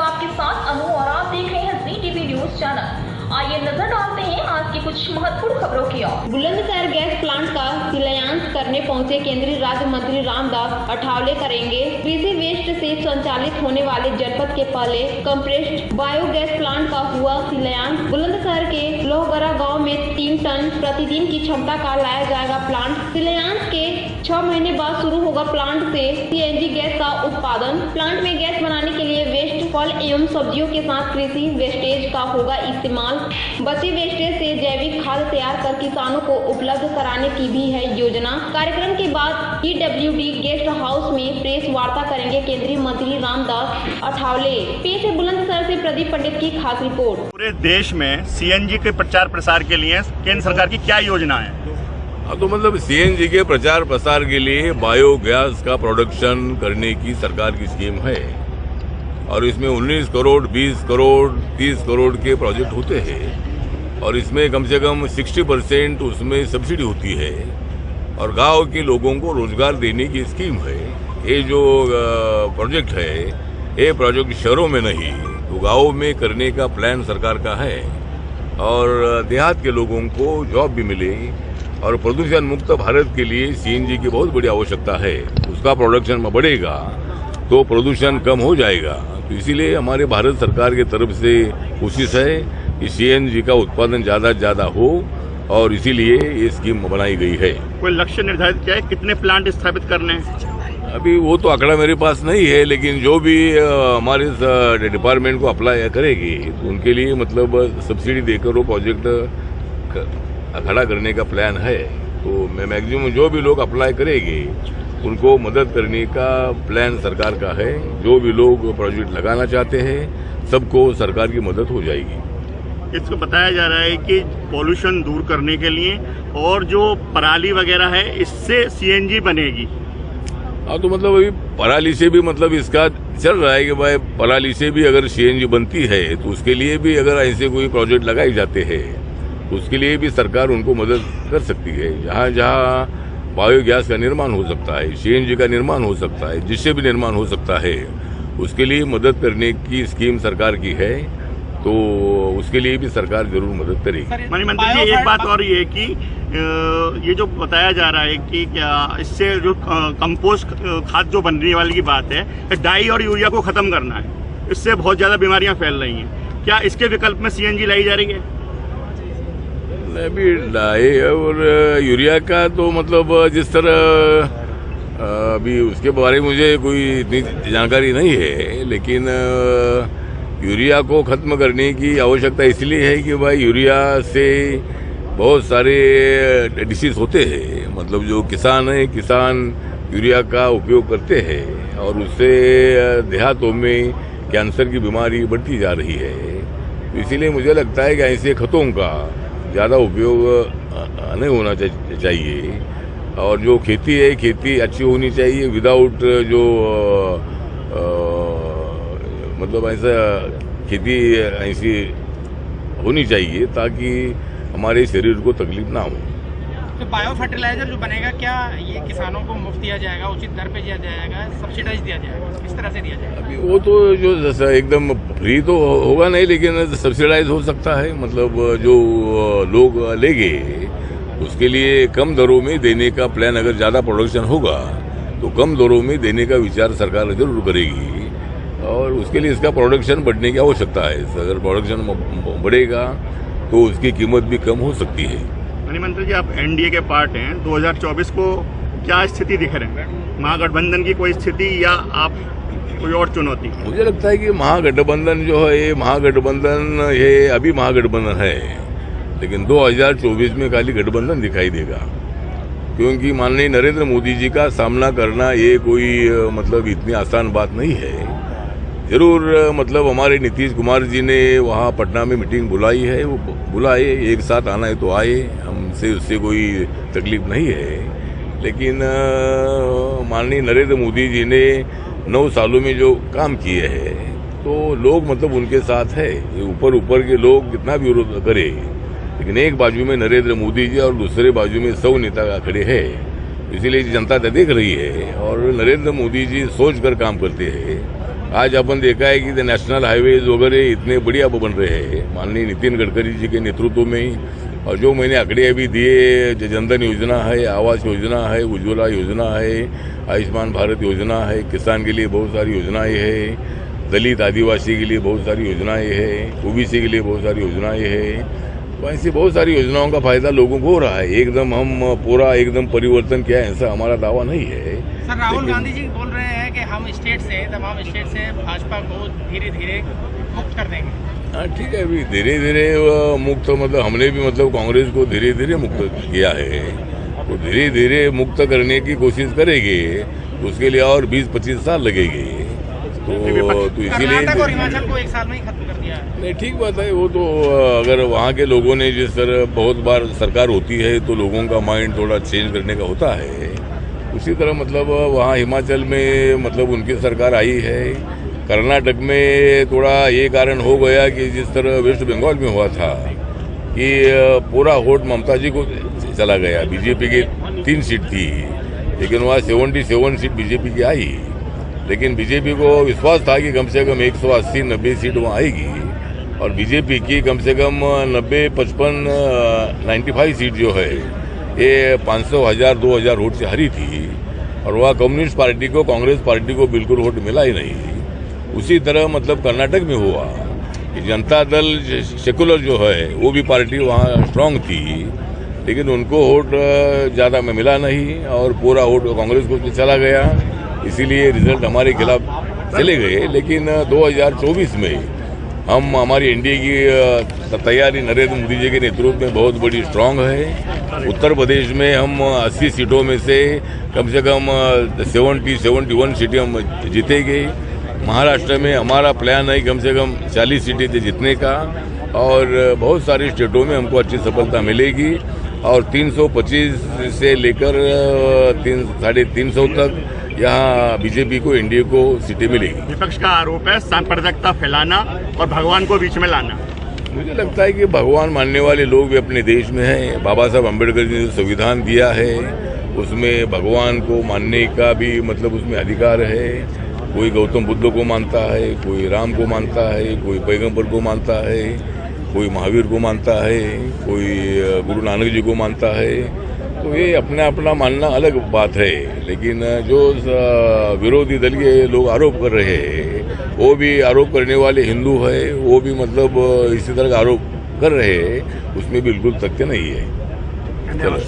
आपके साथ अनु और आप देख रहे हैं जी टीवी न्यूज चैनल। आइए नजर डालते हैं आज की कुछ महत्वपूर्ण खबरों की ओर। बुलंदशहर गैस प्लांट का शिलान्यास करने पहुंचे केंद्रीय राज्य मंत्री रामदास अठावले करेंगे कृषि वेस्ट से संचालित होने वाले जनपद के पहले कंप्रेस्ड बायोगैस प्लांट का हुआ शिलान्यास। बुलंदशहर के लोहगरा गांव में 3 टन प्रतिदिन की क्षमता का लाया जाएगा प्लांट। शिलान्यास के 6 महीने बाद शुरू होगा प्लांट से सीएनजी गैस का उत्पादन। प्लांट में गैस बनाने के लिए वेस्ट फल एवं सब्जियों के साथ कृषि वेस्टेज का होगा इस्तेमाल। बचे वेस्टेज से जैविक खाद तैयार कर किसानों को उपलब्ध कराने की भी है योजना। कार्यक्रम के बाद ईडब्ल्यूडी गेस्ट हाउस में प्रेस वार्ता करेंगे केंद्रीय मंत्री रामदास अठावले। पेश है बुलंदशहर से प्रदीप पंडित की खास रिपोर्ट। पूरे देश में सीएनजी के प्रचार प्रसार के लिए केंद्र सरकार की क्या योजना है? तो मतलब सीएनजी के प्रचार प्रसार के लिए बायोगैस का प्रोडक्शन करने की सरकार की स्कीम है और इसमें 19 करोड़ 20 करोड़ 30 करोड़ के प्रोजेक्ट होते हैं और इसमें कम से कम 60% उसमें सब्सिडी होती है और गांव के लोगों को रोजगार देने की स्कीम है। ये जो प्रोजेक्ट है ये प्रोजेक्ट शहरों में नहीं तो गाँव में करने का प्लान सरकार का है और देहात के लोगों को जॉब भी मिले और प्रदूषण मुक्त भारत के लिए सीएनजी की बहुत बड़ी आवश्यकता है। उसका प्रोडक्शन बढ़ेगा तो प्रदूषण कम हो जाएगा। तो इसीलिए हमारे भारत सरकार की तरफ से कोशिश है कि सीएनजी का उत्पादन ज्यादा से ज्यादा हो और इसीलिए ये स्कीम बनाई गई है। कोई लक्ष्य निर्धारित किया है कितने प्लांट स्थापित करने हैं? अभी वो तो आंकड़ा मेरे पास नहीं है, लेकिन जो भी हमारे डिपार्टमेंट को अप्लाई करेगी तो उनके लिए मतलब सब्सिडी देकर वो प्रोजेक्ट खड़ा करने का प्लान है। तो मैं मैक्सिमम जो भी लोग अप्लाई करेंगे उनको मदद करने का प्लान सरकार का है। जो भी लोग प्रोजेक्ट लगाना चाहते हैं सबको सरकार की मदद हो जाएगी। इसको बताया जा रहा है कि पॉल्यूशन दूर करने के लिए और जो पराली वगैरह है इससे सीएनजी बनेगी। हाँ, तो मतलब अभी पराली से भी मतलब इसका चल रहा है कि भाई पराली से भी अगर सीएनजी बनती है तो उसके लिए भी अगर ऐसे कोई प्रोजेक्ट लगाए जाते हैं तो उसके लिए भी सरकार उनको मदद कर सकती है। जहाँ जहाँ बायोगैस का निर्माण हो सकता है, सीएनजी का निर्माण हो सकता है, जिससे भी निर्माण हो सकता है उसके लिए मदद करने की स्कीम सरकार की है, तो उसके लिए भी सरकार जरूर मदद करेगी। मंत्री जी एक बात और ये कि ये जो बताया जा रहा है कि क्या इससे जो कंपोस्ट खाद जो बनने वाली की बात है, डाई और यूरिया को खत्म करना है, इससे बहुत ज्यादा बीमारियां फैल रही हैं। क्या इसके विकल्प में सीएनजी लाई जा रही है? अभी डाई और यूरिया का तो मतलब जिस तरह अभी उसके बारे में मुझे कोई इतनी जानकारी नहीं है, लेकिन यूरिया को खत्म करने की आवश्यकता इसलिए है कि भाई यूरिया से बहुत सारे डिसीज होते हैं। मतलब जो किसान है, किसान यूरिया का उपयोग करते हैं और उससे देहातों में कैंसर की बीमारी बढ़ती जा रही है। तो इसीलिए मुझे लगता है कि ऐसे खतों का ज़्यादा उपयोग नहीं होना चाहिए और जो खेती है खेती अच्छी होनी चाहिए विदाउट जो मतलब ऐसा खेती ऐसी होनी चाहिए ताकि हमारे शरीर को तकलीफ ना हो। तो बायो फर्टिलाइजर जो बनेगा क्या ये किसानों को मुफ्त दिया जाएगा, उचित दर पे दिया जाएगा, सब्सिडाइज दिया जाएगा, किस तरह से दिया जाएगा? अभी वो तो जो जैसा एकदम फ्री तो होगा नहीं, लेकिन सब्सिडाइज हो सकता है। मतलब जो लोग लेंगे उसके लिए कम दरों में देने का प्लान, अगर ज्यादा प्रोडक्शन होगा तो कम दरों में देने का विचार सरकार जरूर करेगी और उसके लिए इसका प्रोडक्शन बढ़ने की आवश्यकता है। अगर प्रोडक्शन बढ़ेगा तो उसकी कीमत भी कम हो सकती है। मंत्री जी आप एनडीए के पार्ट हैं, 2024 को क्या स्थिति दिख रहे हैं? महागठबंधन की कोई स्थिति या आप कोई और चुनौती? मुझे लगता है कि महागठबंधन जो है ये महागठबंधन ये अभी महागठबंधन है, लेकिन 2024 में खाली गठबंधन दिखाई देगा, क्योंकि माननीय नरेंद्र मोदी जी का सामना करना ये कोई मतलब इतनी आसान बात नहीं है। जरूर मतलब हमारे नीतीश कुमार जी ने वहाँ पटना में मीटिंग बुलाई है, वो बुलाए, एक साथ आना है तो आए, हमसे उससे कोई तकलीफ नहीं है। लेकिन माननीय नरेंद्र मोदी जी ने 9 सालों में जो काम किए हैं तो लोग मतलब उनके साथ है। ऊपर के लोग कितना भी विरोध करे, लेकिन एक बाजू में नरेंद्र मोदी जी और दूसरे बाजू में 100 नेता खड़े हैं। इसीलिए जनता देख रही है और नरेंद्र मोदी जी सोच कर काम करते हैं आज अपन देखा है कि नेशनल हाईवेज वगैरह इतने बढ़िया बन रहे हैं माननीय नितिन गडकरी जी के नेतृत्व में ही। और जो मैंने आंकड़े अभी दिए, जनधन योजना है, आवास योजना है, उज्ज्वला योजना है, आयुष्मान भारत योजना है, किसान के लिए बहुत सारी योजनाएं हैं, दलित आदिवासी के लिए बहुत सारी योजनाएं हैं, ओबीसी के लिए बहुत सारी योजनाएं हैं। तो ऐसी बहुत सारी योजनाओं का फायदा लोगों को हो रहा है। एकदम हम पूरा एकदम परिवर्तन किया है ऐसा हमारा दावा नहीं है। सर, राहुल गांधी जी बोल रहे हैं कि हम तमाम स्टेट से भाजपा को धीरे धीरे मुक्त कर देंगे। हाँ ठीक है, अभी धीरे धीरे मुक्त मतलब हमने भी मतलब कांग्रेस को धीरे धीरे मुक्त किया है, तो धीरे धीरे मुक्त करने की कोशिश करेंगे, तो उसके लिए और 20-25 साल लगेंगे। तो इसीलिए कर्नाटक और हिमाचल को एक साल में ही खत्म कर दिया है। नहीं, ठीक बात है। वो तो अगर वहाँ के लोगों ने जिस तरह बहुत बार सरकार होती है तो लोगों का माइंड थोड़ा चेंज करने का होता है, उसी तरह मतलब वहाँ हिमाचल में मतलब उनकी सरकार आई है। कर्नाटक में थोड़ा ये कारण हो गया कि जिस तरह वेस्ट बंगाल में हुआ था कि पूरा वोट ममता जी को चला गया। बीजेपी की 3 सीट थी, लेकिन वहाँ 77 सीट बीजेपी की आई। लेकिन बीजेपी को विश्वास था कि कम से कम 180-90 सीट वहाँ आएगी, और बीजेपी की कम से कम 90-55-95 सीट जो है ये 500-1000-2000 वोट से हारी थी। और वहाँ कम्युनिस्ट पार्टी को, कांग्रेस पार्टी को बिल्कुल वोट मिला ही नहीं। उसी तरह मतलब कर्नाटक में हुआ कि जनता दल सेकुलर जो है वो भी पार्टी वहाँ स्ट्रांग थी, लेकिन उनको वोट ज़्यादा में मिला नहीं और पूरा वोट कांग्रेस को चला गया। इसीलिए रिजल्ट हमारे खिलाफ चले गए। लेकिन 2024 में हम हमारी एनडीए की तैयारी नरेंद्र मोदी जी के नेतृत्व में बहुत बड़ी स्ट्रांग है। उत्तर प्रदेश में हम 80 सीटों में से कम 70-71 सीटें हम जीतेंगे। महाराष्ट्र में हमारा प्लान है कम से कम 40 सीटें जीतने का, और बहुत सारी स्टेटों में हमको अच्छी सफलता मिलेगी। और 325 से लेकर 350 तक यहाँ बीजेपी को, एनडीए को सीटें मिलेगी। विपक्ष का आरोप है सांप्रदायिकता फैलाना और भगवान को बीच में लाना। मुझे लगता है कि भगवान मानने वाले लोग भी अपने देश में हैं। बाबा साहब अम्बेडकर जी ने जो संविधान दिया है उसमें भगवान को मानने का भी मतलब उसमें अधिकार है। कोई गौतम बुद्ध को मानता है, कोई राम को मानता है, कोई पैगंबर को मानता है, कोई महावीर को मानता है, कोई गुरु नानक जी को मानता है। तो ये अपना अपना मानना अलग बात है। लेकिन जो विरोधी दल के लोग आरोप कर रहे हैं, वो भी आरोप करने वाले हिंदू है, वो भी मतलब इसी तरह का आरोप कर रहे हैं, उसमें बिल्कुल तथ्य नहीं है। चलो।